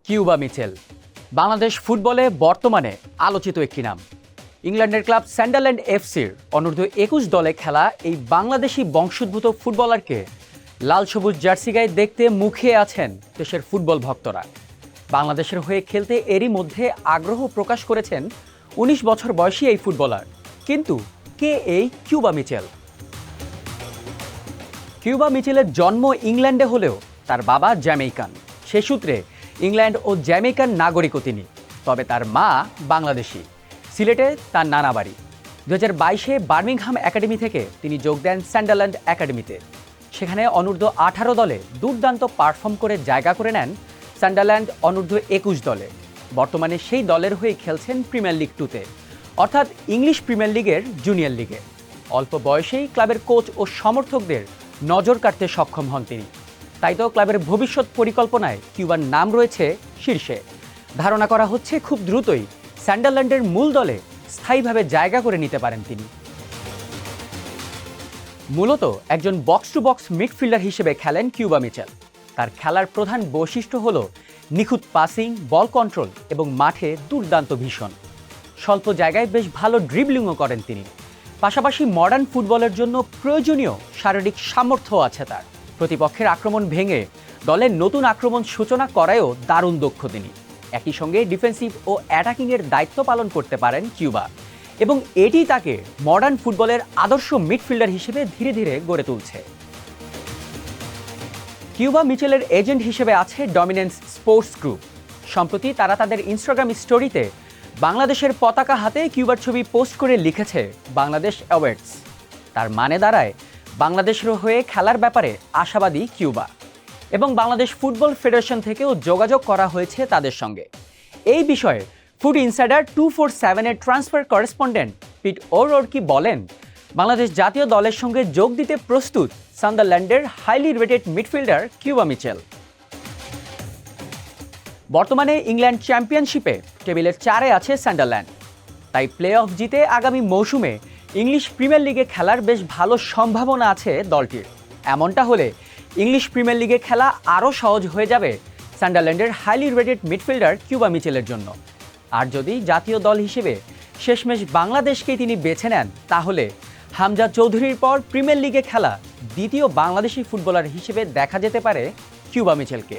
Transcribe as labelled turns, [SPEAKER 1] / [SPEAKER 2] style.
[SPEAKER 1] Cuba Mitchell Bangladesh ফুটবলে বর্তমানে আলোচিত একটি নাম। ইংল্যান্ডের ক্লাব সান্ডারল্যান্ড এফসির অনূর্ধ্ব-21 দলে খেলা এই বাংলাদেশি বংশোদ্ভূত ফুটবলারকে লাল সবুজ জার্সি গায়ে দেখতে মুখিয়ে আছেন দেশের ফুটবল ভক্তরা। বাংলাদেশের হয়ে খেলতে এরই মধ্যে আগ্রহ প্রকাশ করেছেন ১৯ বছর বয়সী এই ফুটবলার। কিন্তু কে এই কিউবা মিচেল? কিউবা মিচেলের জন্ম ইংল্যান্ডে হলেও তার বাবা জ্যামেইকান। সে সূত্রে ইংল্যান্ড ও জ্যামেইকান নাগরিকও তিনি। তবে তার মা বাংলাদেশি। সিলেটে তার নানা বাড়ি। ২০২২-এ বার্মিংহাম একাডেমি থেকে তিনি যোগ দেন সান্ডারল্যান্ড একাডেমিতে। সেখানে অনূর্ধ্ব-18 দলে দুর্দান্ত পারফর্ম করে জায়গা করে নেন সান্ডারল্যান্ড অনূর্ধ্ব-21 দলে। বর্তমানে সেই দলের হয়ে খেলছেন প্রিমিয়ার লিগ 2-তে, অর্থাৎ ইংলিশ প্রিমিয়ার লিগের জুনিয়র লিগে। অল্প বয়সেই ক্লাবের কোচ ও সমর্থকদের নজর কাটতে সক্ষম হন তিনি। তাই তো ক্লাবের ভবিষ্যৎ পরিকল্পনায় কিউবার নাম রয়েছে শীর্ষে। ধারণা করা হচ্ছে খুব দ্রুতই সান্ডারল্যান্ডের মূল দলে স্থায়ীভাবে জায়গা করে নিতে পারেন তিনি। মূলত একজন বক্স টু বক্স মিডফিল্ডার হিসেবে খেলেন কিউবা মিচেল। তার খেলার প্রধান বৈশিষ্ট্য হল নিখুঁত পাসিং, বল কন্ট্রোল এবং মাঠে দুর্দান্ত ভিশন। স্বল্প জায়গায় বেশ ভালো ড্রিবলিংও করেন তিনি। পাশাপাশি মডার্ন ফুটবলের জন্য প্রয়োজনীয় শারীরিক সামর্থ্য আছে তার। প্রতিপক্ষের আক্রমণ ভেঙে দলের নতুন আক্রমণ সূচনা করায়ও দারুণ দক্ষ তিনি। একই সঙ্গে ডিফেন্সিভ ও অ্যাটাকিংয়ের দায়িত্ব পালন করতে পারেন কিউবা, এবং এটি তাকে মডার্ন ফুটবলের আদর্শ মিডফিল্ডার হিসেবে ধীরে ধীরে গড়ে তুলছে। কিউবা মিচেলের এজেন্ট হিসেবে আছে ডমিনেন্স স্পোর্টস গ্রুপ। সম্প্রতি তারা তাদের ইনস্টাগ্রাম স্টোরিতে বাংলাদেশের পতাকা হাতে কিউবার ছবি পোস্ট করে লিখেছে বাংলাদেশ অ্যাওয়েটস। তার মানে দাঁড়ায় বাংলাদেশের হয়ে খেলার ব্যাপারে আশাবাদী কিউবা, এবং বাংলাদেশ ফুটবল ফেডারেশন থেকেও যোগাযোগ করা হয়েছে তাদের সঙ্গে। এই বিষয়ে ফুড ইনসাইডার 247-এর ট্রান্সফার করেসপন্ডেন্ট পিট ও'রোর্কি বলেন, বাংলাদেশ জাতীয় দলের সঙ্গে যোগ দিতে প্রস্তুত সান্ডারল্যান্ডের highly rated midfielder Cuba Mitchell. বর্তমানে ইংল্যান্ড চ্যাম্পিয়নশিপে টেবিলের 4-এ আছে সান্ডারল্যান্ড। তাই প্লে অফ জিতে আগামী মৌসুমে ইংলিশ প্রিমিয়ার লিগে খেলার বেশ ভালো সম্ভাবনা আছে দলটির। এমনটা হলে ইংলিশ প্রিমিয়ার লিগে খেলা আরও সহজ হয়ে যাবে সান্ডারল্যান্ডের হাইলি রেটেড মিডফিল্ডার কিউবা মিচেলের জন্য। আর যদি জাতীয় দল হিসেবে শেষমেশ বাংলাদেশকেই তিনি বেছে নেন, তাহলে হামজা চৌধুরীর পর প্রিমিয়ার লিগে খেলা দ্বিতীয় বাংলাদেশি ফুটবলার হিসেবে দেখা যেতে পারে কিউবা মিচেলকে।